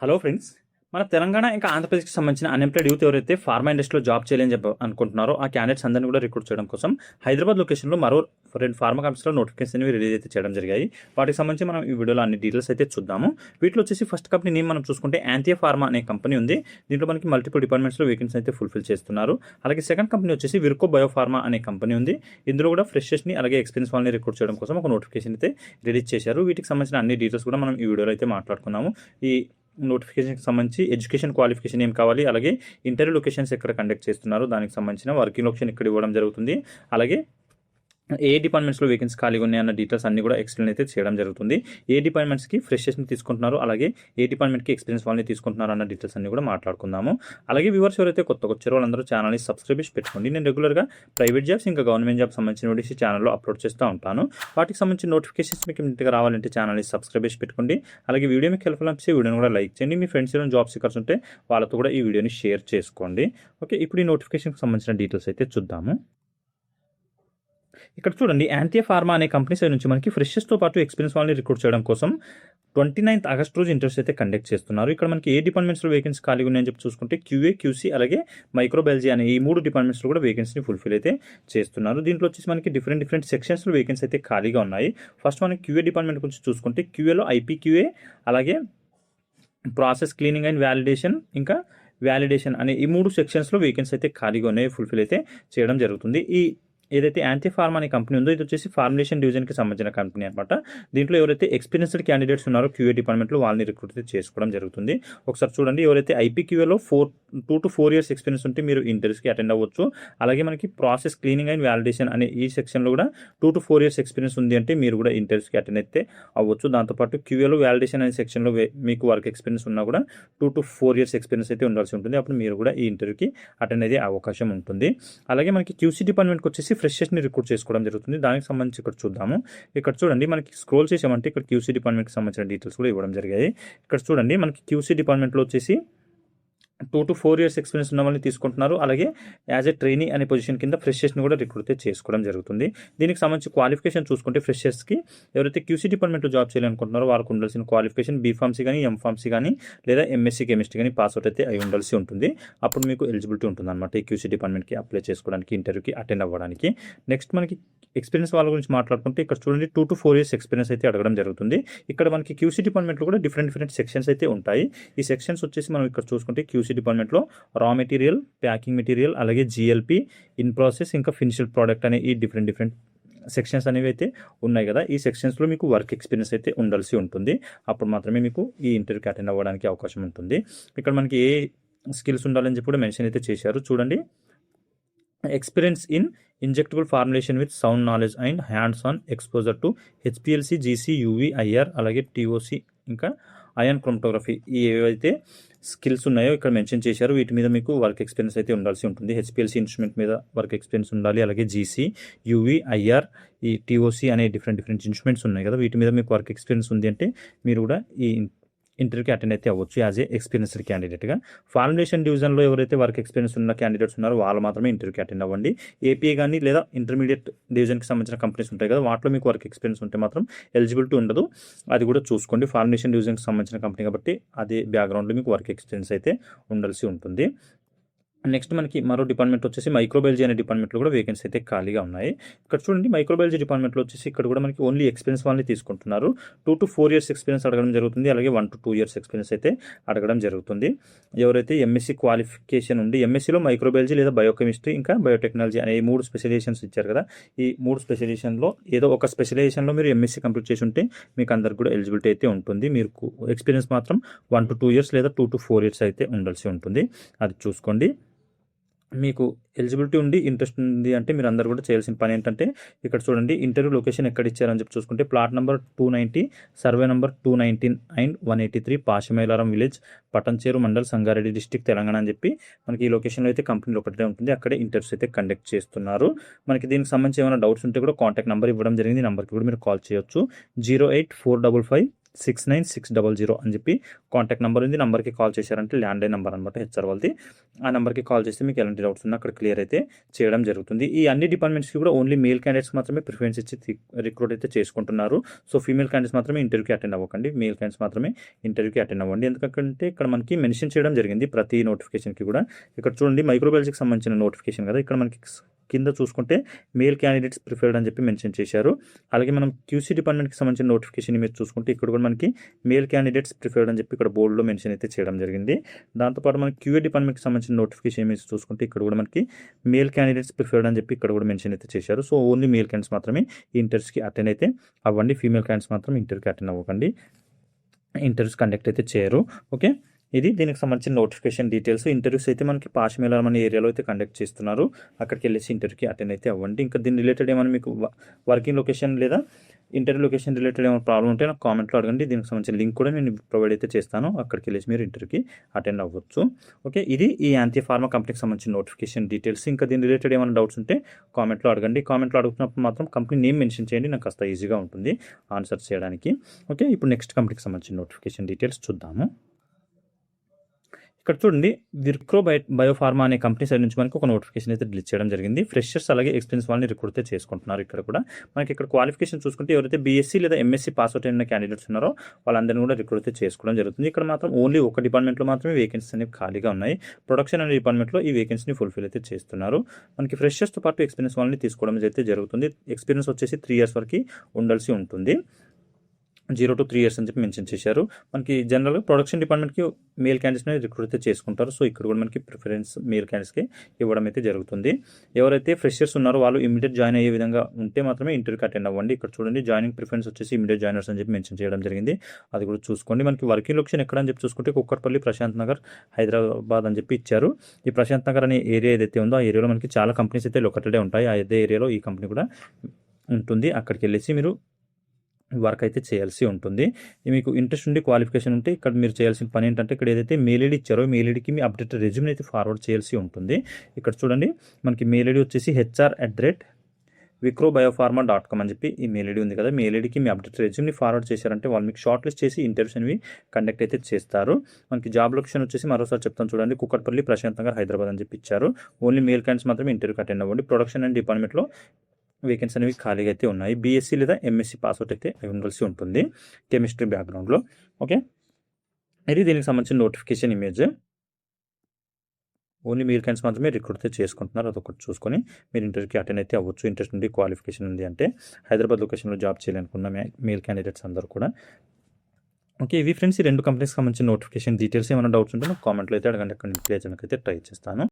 Hello friends. మన తెలంగాణ ఇంకా ఆంధ్రప్రదేశ్కి సంబంధించిన అన్ఎంప్లాయిడ్ యూత్ ఎవరైతే ఫార్మా ఇండస్ట్రీలో జాబ్ చేయాలని అనుకుంటున్నారో ఆ క్యాండిడేట్స్ అందరినీ కూడా రిక్రూట్ చేయడం కోసం హైదరాబాద్ లొకేషన్లో మరో 2 ఫార్మా కంపెనీస్లో నోటిఫికేషన్ రిలీజ్ అయితే చేయడం జరిగాయి. వాటికి సంబంధించి మనం ఈ వీడియోలో అన్ని డీటెయిల్స్ అయితే చూద్దాము. వీటిలో వచ్చేసి ఫస్ట్ కంపెనీ నేమ్ మనం చూసుకుంటే యాంథియా ఫార్మా అనే కంపెనీ ఉంది. దీంట్లో మనకి మల్టిపుల్ డిపార్ట్మెంట్స్లో వేకెన్సీ అయితే ఫుల్ఫిల్ చేస్తున్నారు. అలాగే సెకండ్ కంపెనీ వచ్చేసి విర్కో బయో ఫార్మా అనే కంపెనీ ఉంది. ఇందులో కూడా ఫ్రెషర్స్ని అలాగే ఎక్స్పీరియన్స్ వాళ్ళని రిక్రూట్ చేయడం కోసం ఒక నోటిఫికేషన్ అయితే రిలీజ్ చేశారు. వీటికి సంబంధించిన అన్ని డీటెయిల్స్ కూడా మనం ఈ వీడియోలో అయితే మాట్లాడుకున్నాము. ఈ నోటిఫికేషన్కి సంబంధించి ఎడ్యుకేషన్ క్వాలిఫికేషన్ ఏం కావాలి, అలాగే ఇంటర్వ్యూ లొకేషన్స్ ఎక్కడ కండక్ట్ చేస్తున్నారు, దానికి సంబంధించిన వర్కింగ్ లొకేషన్ ఇక్కడ ఇవ్వడం జరుగుతుంది. అలాగే ఏ డిపార్ట్మెంట్స్లో వేకెన్సీ ఖాళీగా ఉన్నాయన్న డీటెయిల్స్ అన్ని కూడా ఎక్స్ప్లెయిన్ అయితే చేయడం జరుగుతుంది. ఏ డిపార్ట్మెంట్స్కి ఫ్రెషర్స్ని తీసుకుంటున్నారు, అలాగే ఏ డిపార్ట్మెంట్కి ఎక్స్పీరియన్స్ వాళ్ళని తీసుకుంటున్నారు అన్న డీటెయిల్స్ అన్ని కూడా మాట్లాడుకుందాము. అలాగే వ్యూవర్స్ ఎవరైతే కొత్తగా వచ్చారో వాళ్ళందరూ ఛానల్ని సబ్స్క్రైబ్ చేసి పెట్టుకోండి. నేను రెగ్యులర్గా ప్రైవేట్ జాబ్స్ ఇంకా గవర్నమెంట్ జాబ్స్ సంబంధించిన వీడియోస్ ఛానల్లో అప్లోడ్ చేస్తూ ఉంటాను. వాటికి సంబంధించిన నోటిఫికేషన్స్ మీకు ఇంటిగా రావాలంటే ఛానల్ని సబ్స్క్రైబ్ చేసి పెట్టుకోండి. అలాగే వీడియో మీకు హెల్ప్ఫుల్ అనిపిస్తే వీడియోని కూడా లైక్ చేయండి. మీ ఫ్రెండ్స్ ఏమైనా జాబ్ సీకర్స్ ఉంటే వాళ్ళతో కూడా ఈ వీడియోని షేర్ చేసుకోండి. ఓకే, ఇప్పుడు ఈ నోటిఫికేషన్కి సంబంధించిన డీటెయిల్స్ అయితే చూద్దాము. ఇక్కడ చూడండి, యాంథియా ఫార్మా అనే కంపెనీ సైడ్ నుంచి మనకి ఫ్రెషర్స్తో పాటు ఎక్స్పీరియన్స్ వాళ్ళని రిక్రూట్ చేయడం కోసం 29th ఆగస్ట్ రోజు ఇంటర్వ్యూస్ అయితే కండక్ట్ చేస్తున్నారు. ఇక్కడ మనకి ఏ డిపార్ట్మెంట్స్లో వేకెన్సీ ఖాళీగా ఉన్నాయని చెప్పి చూసుకుంటే క్యూఏ, క్యూసీ అలాగే మైక్రోబయాలజీ అనే ఈ 3 డిపార్ట్మెంట్స్లో కూడా వేకెన్సీని ఫుల్ఫిల్ అయితే చేస్తున్నారు. దీంట్లో వచ్చేసి మనకి డిఫరెంట్ సెక్షన్స్లో వేకెన్సీ అయితే ఖాళీగా ఉన్నాయి. ఫస్ట్ మనకి క్యూఏ డిపార్ట్మెంట్ గురించి చూసుకుంటే క్యూఏలో ఐపీక్యూఏ అలాగే ప్రాసెస్ క్లీనింగ్ అండ్ వ్యాలిడేషన్ ఇంకా వ్యాలిడేషన్ అనే ఈ 3 సెక్షన్స్లో వేకెన్సీ అయితే ఖాళీగా ఉన్నాయి, ఫుల్ఫిల్ అయితే చేయడం జరుగుతుంది. ఈ ఏదైతే యాంథియా ఫార్మా అనే కంపెనీ ఉందో ఇది వచ్చేసి ఫార్ములేషన్ డివిజన్కి సంబంధించిన కంపెనీ అనమాట. దీంట్లో ఎవరైతే ఎక్స్పీరియన్స్డ్ క్యాండిడేట్స్ ఉన్నారో క్యూఏ డిపార్ట్మెంట్లో వాళ్ళని రిక్రూట్ చేసుకోవడం జరుగుతుంది. ఒకసారి చూడండి, ఎవరైతే ఐపీక్యూఏలో 2 to 4 years ఎక్స్పీరియన్స్ ఉంటే మీరు ఇంటర్వ్యూస్కి అటెండ్ అవ్వచ్చు. అలాగే మనకి ప్రాసెస్ క్లీనింగ్ అండ్ వ్యాలిడేషన్ అనే ఈ సెక్షన్లో కూడా 2 to 4 years ఎక్స్పీరియన్స్ ఉంది అంటే మీరు కూడా ఇంటర్వ్యూస్కి అటెండ్ అయితే అవ్వచ్చు. దాంతోపాటు క్యూఏలో వ్యాలిడేషన్ అనే సెక్షన్లో మీకు వర్క్ ఎక్స్పీరియన్స్ ఉన్నా కూడా 2 to 4 years ఎక్స్పీరియన్స్ అయితే ఉండాల్సి ఉంటుంది. అప్పుడు మీరు కూడా ఈ ఇంటర్వ్యూకి అటెండ్ అయ్యే అవకాశం ఉంటుంది. అలాగే మనకి క్యూసీ డిపార్ట్మెంట్కి వచ్చేసి ఫ్రెషర్స్ని రిక్రూట్ చేసుకోవడం జరుగుతుంది. దానికి సంబంధించి ఇక్కడ చూద్దాము. ఇక్కడ చూడండి, మనకి స్క్రోల్ చేసామంటే ఇక్కడ క్యూసీ డిపార్ట్మెంట్కి సంబంధించిన డీటెయిల్స్ కూడా ఇవ్వడం జరిగాయి. ఇక్కడ చూడండి, మనకి క్యూసీ డిపార్ట్మెంట్లో వచ్చేసి 2 to 4 years ఎక్స్పీరియన్స్ ఉన్న వాళ్ళని తీసుకుంటున్నారు. అలాగే యాజ్ ఎ ట్రైనీ అనే పొజిషన్ కింద ఫ్రెషర్స్ని కూడా రిక్రూట్ చేసుకోవడం జరుగుతుంది. దీనికి సంబంధించి క్వాలిఫికేషన్ చూసుకుంటే ఫ్రెషర్స్కి ఎవరైతే క్యూసీ డిపార్ట్మెంట్లో జాబ్ చేయాలనుకుంటున్నారో వాళ్ళకు ఉండాల్సిన క్వాలిఫికేషన్ బీఫార్మసీ కానీ ఎంఫార్మసీ కానీ లేదా ఎంఎస్సీ కెమిస్ట్రీ కానీ పాస్ అవుట్ అయితే అయి ఉండాల్సి ఉంటుంది. అప్పుడు మీకు ఎలిజిబిలిటీ ఉంటుంది అనమాట ఈ క్యూసీ డిపార్ట్మెంట్కి అప్లై చేసుకోవడానికి, ఇంటర్వ్యూకి అటెండ్ అవ్వడానికి. నెక్స్ట్ మనకి ఎక్స్పీరియన్స్ వాళ్ళ గురించి మాట్లాడుకుంటే ఇక్కడ చూడండి 2 to 4 years ఎక్స్పీరియన్స్ అయితే అడగడం జరుగుతుంది. ఇక్కడ మనకి క్యూసీ డిపార్ట్మెంట్లో కూడా డిఫరెంట్ సెక్షన్స్ అయితే ఉంటాయి. ఈ సెక్షన్స్ వచ్చేసి మనం ఇక్కడ చూసుకుంటే క్యూసీ డిపార్ట్మెంట్లో రా మెటీరియల్, ప్యాకింగ్ మెటీరియల్ అలాగే జిఎల్పి, ఇన్ ప్రాసెస్ ఇంకా ఫినిషియల్ ప్రోడక్ట్ అనే ఈ డిఫరెంట్ సెక్షన్స్ అనేవి అయితే ఉన్నాయి కదా. ఈ సెక్షన్స్లో మీకు వర్క్ ఎక్స్పీరియన్స్ అయితే ఉండాల్సి ఉంటుంది. అప్పుడు మాత్రమే మీకు ఈ ఇంటర్వ్యూకి అటెండ్ అవ్వడానికి అవకాశం ఉంటుంది. ఇక్కడ మనకి ఏ స్కిల్స్ ఉండాలని చెప్పి కూడా మెన్షన్ అయితే చేశారు. చూడండి, experience in injectable formulation with sound knowledge and hands on exposure to HPLC, GC, UV, IR అలాగే టీఓసి ఇంకా అయాన్ క్రోమటోగ్రఫీ ఈ ఏవైతే స్కిల్స్ ఉన్నాయో ఇక్కడ మెన్షన్ చేశారు. వీటి మీద మీకు వర్క్ ఎక్స్పీరియన్స్ అయితే ఉండాల్సి ఉంటుంది. హెచ్పిఎల్సి ఇన్స్ట్రుమెంట్ మీద వర్క్ ఎక్స్పీరియన్స్ ఉండాలి. అలాగే జీసీ, యూవీ, ఐఆర్, ఈ టీఓసి అనే డిఫరెంట్ ఇన్స్ట్రుమెంట్స్ ఉన్నాయి కదా, వీటి మీద మీకు వర్క్ ఎక్స్పీరియన్స్ ఉంది అంటే మీరు కూడా ఈ ఇంటర్వ్యూకి అటెండ్ అయితే అవ్వచ్చు యాజ్ ఏ ఎక్స్పీరియన్స్డ్ క్యాండిడేట్గా. ఫార్ములేషన్ డివిజన్లో ఎవరైతే వర్క్ ఎక్స్పీరియన్స్ ఉన్న క్యాండిడేట్స్ ఉన్నారో వాళ్ళు మాత్రమే ఇంటర్వ్యూకి అటెండ్ అవ్వండి. ఏపీఏ కానీ లేదా ఇంటర్మీడియట్ డివిజన్కి సంబంధించిన కంపెనీస్ ఉంటాయి కదా, వాటిలో మీకు వర్క్ ఎక్స్పీరియన్స్ ఉంటే మాత్రం ఎలిజిబిలిటీ ఉండదు. అది కూడా చూసుకోండి. ఫార్ములేషన్ డివిజన్కి సంబంధించిన కంపెనీ కాబట్టి అదే బ్యాక్గ్రౌండ్లో మీకు వర్క్ ఎక్స్పీరియన్స్ అయితే ఉండాల్సి ఉంటుంది. నెక్స్ట్ మనకి మరో డిపార్ట్మెంట్ వచ్చేసి మైక్రోబయాలజీ అనే డిపార్ట్మెంట్లో కూడా వేకెన్సీ అయితే ఖాళీగా ఉన్నాయి. ఇక్కడ చూడండి, మైక్రోబయాలజీ డిపార్ట్మెంట్లో వచ్చేసి ఇక్కడ కూడా మనకి ఓన్లీ ఎక్స్పీరియన్స్ వాళ్ళని తీసుకుంటున్నారు. 2 to 4 years ఎక్స్పీరియన్స్ అడగడం జరుగుతుంది. అలాగే 1 to 2 years ఎక్స్పీరియన్స్ అయితే అడగడం జరుగుతుంది. ఎవరైతే ఎంఎస్సీ క్వాలిఫికేషన్ ఉండి ఎంఎస్సీలో మైక్రోబయాలజీ లేదా బయోకెమిస్ట్రీ ఇంకా బయోటెక్నాలజీ అనే 3 స్పెషలైజేషన్స్ ఇచ్చారు కదా, ఈ 3 స్పెషలైజేషన్లో ఏదో ఒక స్పెషలైజేషన్లో మీరు ఎంఎస్సీ కంప్లీట్ చేసి ఉంటే మీకు అందరికి కూడా ఎలిజిబిలిటీ అయితే ఉంటుంది. మీరు ఎక్స్పీరియన్స్ మాత్రం 1 to 2 years లేదా 2 to 4 years అయితే ఉండాల్సి ఉంటుంది. అది చూసుకోండి. మీకు ఎలిజిబిలిటీ ఉండి ఇంట్రెస్ట్ ఉంది అంటే మీరు అందరూ కూడా చేయాల్సిన పని ఏంటంటే ఇక్కడ చూడండి, ఇంటర్వ్యూ లొకేషన్ ఎక్కడ ఇచ్చారని చెప్పి చూసుకుంటే plot number 290, survey number 219 and 183, Pashamylaram village, Patancheru mandal, Sangareddy district, Telangana అని చెప్పి మనకి ఈ లొకేషన్లో అయితే కంపెనీలో ఒకటే ఉంటుంది. అక్కడే ఇంటర్వ్యూస్ అయితే కండక్ట్ చేస్తున్నారు. మనకి దీనికి సంబంధించి ఏమైనా డౌట్స్ ఉంటే కూడా కాంటాక్ట్ నెంబర్ ఇవ్వడం జరిగింది. నెంబర్కి కూడా మీరు కాల్ చేయొచ్చు. 08455 699600 అని చెప్పి కాంటాక్ట్ నెంబర్ ఉంది. నెంబర్కి కాల్ చేశారంటే ల్యాండ్లైన్ నెంబర్ అనమాట హెచ్ఆర్ వాళ్ళది. ఆ నెంబర్కి కాల్ చేస్తే మీకు ఎలాంటి డౌట్స్ ఉన్నా అక్కడ క్లియర్ అయితే చేయడం జరుగుతుంది. ఈ అన్ని డిపార్ట్మెంట్స్కి కూడా ఓన్లీ మేల్ క్యాండిడేట్స్ మాత్రమే ప్రిఫరెన్స్ ఇచ్చి రిక్రూట్ అయితే చేసుకుంటున్నారు. సో ఫీమేల్ క్యాండిడేట్స్ మాత్రమే ఇంటర్వ్యూకి అటెండ్ అవ్వకండి, మేల్ క్యాండిడేట్స్ మాత్రమే ఇంటర్వ్యూకి అటెండ్ అవ్వండి. ఎందుకంటే ఇక్కడ మనకి మెన్షన్ చేయడం జరిగింది ప్రతి నోటిఫికేషన్కి కూడా. ఇక్కడ చూడండి మైక్రోబయాలజీకి సంబంధించిన నోటిఫికేషన్ కదా, ఇక్కడ మనకి కింద చూసుకుంటే మేల్ క్యాండిడేట్స్ ప్రిఫర్డ్ అని చెప్పి మెన్షన్ చేశారు. అలాగే మనం క్యూసీ డిపార్ట్మెంట్కి సంబంధించిన నోటిఫికేషన్ మీరు చూసుకుంటే ఇక్కడ కూడా మనకి మేల్ క్యాండిడేట్స్ ప్రిఫర్డ్ అని చెప్పి ఇక్కడ బోర్డులో మెన్షన్ అయితే చేయడం జరిగింది. దాంతోపాటు మనకి క్యూఏ డిపార్ట్మెంట్కి సంబంధించిన నోటిఫికేషన్ మీరు చూసుకుంటే ఇక్కడ కూడా మనకి మేల్ క్యాండిడేట్స్ ప్రిఫర్డ్ అని చెప్పి ఇక్కడ కూడా మెన్షన్ అయితే చేశారు. సో ఓన్లీ మేల్ క్యాండిడేట్స్ మాత్రమే ఇంటర్వ్యూస్కి అటెండ్ అయితే అవ్వండి, ఫీమేల్ క్యాండిడేట్స్ మాత్రం ఇంటర్వ్యూకి అటెండ్ అవ్వకండి, ఇంటర్వ్యూస్ కండక్ట్ అయితే చేయరు. ఓకే, ఇది దీనికి సంబంధించిన నోటిఫికేషన్ డీటెయిల్స్. ఇంటర్వ్యూస్ అయితే మనకి పాషమేళం అనే ఏరియాలో అయితే కండక్ట్ చేస్తున్నారు. అక్కడికి వెళ్ళేసి ఇంటర్వ్యూకి అటెండ్ అయితే అవ్వండి. ఇంకా దీని రిలేటెడ్ ఏమైనా మీకు వర్కింగ్ లొకేషన్ లేదా ఇంటర్వ్యూ లొకేషన్ రిలేటెడ్ ఏమైనా ప్రాబ్లం ఉంటే నాకు కామెంట్లో అడగండి. దీనికి సంబంధించిన లింక్ కూడా నేను ప్రొవైడ్ అయితే చేస్తాను. అక్కడికి వెళ్ళేసి మీరు ఇంటర్వ్యూకి అటెండ్ అవ్వచ్చు. ఓకే, ఇది ఈ యాంటీ ఫార్మా కంపెనీకి సంబంధించిన నోటిఫికేషన్ డీటెయిల్స్. ఇంకా దీని రిలేటెడ్ ఏమైనా డౌట్స్ ఉంటే కామెంట్లో అడగండి. కామెంట్లో అడుగుతున్నప్పుడు మాత్రం కంపెనీ నేమ్ మెన్షన్ చేయండి, నాకు కాస్త ఈజీగా ఉంటుంది ఆన్సర్ చేయడానికి. ఓకే, ఇప్పుడు నెక్స్ట్ కంపెనీకి సంబంధించిన నోటిఫికేషన్ డీటెయిల్స్ చూద్దాము. ఇక్కడ చూడండి, విక్రో బయోఫార్మా అనే కంపెనీ సైడ్ నుంచి మనకి ఒక నోటిఫికేషన్ అయితే రిలీజ్ చేయడం జరిగింది. ఫ్రెషర్స్ అలాగే ఎక్స్పీరియన్స్ వాళ్ళని రిక్రూట్ అయితే చేసుకుంటున్నారు. ఇక్కడ కూడా మనకి ఇక్కడ క్వాలిఫికేషన్ చూసుకుంటే ఎవరైతే బీఎస్సీ లేదా ఎంఎస్సీ పాస్ అవుట్ అయిన క్యాండిడేట్స్ ఉన్నారో వాళ్ళందరినీ కూడా రిక్రూట్ అయితే చేసుకోవడం జరుగుతుంది. ఇక్కడ మాత్రం ఓన్లీ ఒక డిపార్ట్మెంట్లో మాత్రమే వేకెన్సీస్ అనేవి ఖాళీగా ఉన్నాయి. ప్రొడక్షన్ అనే డిపార్ట్మెంట్లో ఈ వేకెన్సీని ఫుల్ఫిల్ అయితే చేస్తున్నారు. మనకి ఫ్రెషర్స్తో పాటు ఎక్స్పీరియన్స్ వాళ్ళని తీసుకోవడం అయితే జరుగుతుంది. ఎక్స్పీరియన్స్ వచ్చేసి 3 years వరకు ఉండాల్సి ఉంటుంది. 0 to 3 years అని చెప్పి మెన్షన్ చేశారు. మనకి జనరల్గా ప్రొడక్షన్ డిపార్ట్మెంట్కి మేల్ క్యాండిడేట్స్ని రిక్రూట్ అయితే చేసుకుంటారు. సో ఇక్కడ కూడా మనకి ప్రిఫరెన్స్ మేల్ క్యాండిడేట్స్కి ఇవ్వడం అయితే జరుగుతుంది. ఎవరైతే ఫ్రెషర్స్ ఉన్నారో వాళ్ళు ఇమీడియట్ జాయిన్ అయ్యే విధంగా ఉంటే మాత్రమే ఇంటర్వ్యూకి అటెండ్ అవ్వండి. ఇక్కడ చూడండి, జాయినింగ్ ప్రిఫరెన్స్ వచ్చేసి ఇమీడియట్ జాయినర్స్ అని చెప్పి మెన్షన్ చేయడం జరిగింది. అది కూడా చూసుకోండి. మనకి వర్కింగ్ లొకేషన్ ఎక్కడ అని చెప్పి చూసుకుంటే కుక్కట్పల్లి, ప్రశాంత్ నగర్, హైదరాబాద్ అని చెప్పి ఇచ్చారు. ఈ ప్రశాంత్ నగర్ అనే ఏరియా ఏదైతే ఉందో ఆ ఏరియాలో మనకి చాలా కంపెనీస్ అయితే లొకేటెడే ఉంటాయి. అదే ఏరియాలో ఈ కంపెనీ కూడా ఉంటుంది. అక్కడికి వెళ్ళేసి మీరు వర్క్ అయితే చేయాల్సి ఉంటుంది. మీకు ఇంట్రెస్ట్ ఉండి క్వాలిఫికేషన్ ఉంటే ఇక్కడ మీరు చేయాల్సిన పని ఏంటంటే, ఇక్కడ ఏదైతే మెయిల్ ఐడి ఇచ్చారో మెయిల్ ఐడికి మీ అప్డేటెడ్ రెజ్యూమ్ని అయితే ఫార్వర్డ్ చేయాల్సి ఉంటుంది. ఇక్కడ చూడండి, మనకి మెయిల్ ఐడి వచ్చేసి hr@vikrobiofarma.com అని చెప్పి ఈ మెయిల్ ఐడి ఉంది కదా, మెయిల్ ఐడికి మీ అప్డేటెడ్ రెజ్యూమ్ని ఫార్వర్డ్ చేశారంటే వాళ్ళు మీకు షార్ట్ లిస్ట్ చేసి ఇంటర్వ్యూస్ అనేవి కండక్ట్ అయితే చేస్తారు. మనకి జాబ్ లొకేషన్ వచ్చేసి మరోసారి చెప్తాను చూడండి, కుక్కట్పల్లి, ప్రశాంత్ నగర్, హైదరాబాద్ అని చెప్పి ఇచ్చారు. ఓన్లీ మేల్ క్యాండిడేట్స్ మాత్రమే ఇంటర్వ్యూకి అటెండ్ అవ్వండి. ప్రొడక్షన్ అండ్ డిపార్ట్మెంట్లో వేకెన్సీ అనేవి ఖాళీగా అయితే ఉన్నాయి. బీఎస్సీ లేదా ఎంఎస్సీ పాస్అవుట్ అయితే ఉండాల్సి ఉంటుంది కెమిస్ట్రీ బ్యాక్గ్రౌండ్లో. ఓకే, ఇది దీనికి సంబంధించిన notification image. Only male candidates మాత్రమే రిక్రూట్ అయితే చేసుకుంటున్నారు. అదొకటి చూసుకొని మీరు ఇంటర్వ్యూకి అటెండ్ అయితే అవ్వచ్చు. ఇంట్రెస్ట్ ఉంది, క్వాలిఫికేషన్ ఉంది అంటే హైదరాబాద్ లొకేషన్లో జాబ్ చేయాలనుకున్న మేల్ క్యాండిడేట్స్ అందరూ కూడా. ఓకే, ఇవి ఫ్రెండ్స్ ఈ 2 కంపెనీస్కి సంబంధించిన నోటిఫికేషన్ డీటెయిల్స్. ఏమైనా డౌట్స్ ఉంటే నాకు కామెంట్లో అయితే అడగండి, అక్కడ క్లియర్ చేయడానికి అయితే ట్రై చేస్తాను.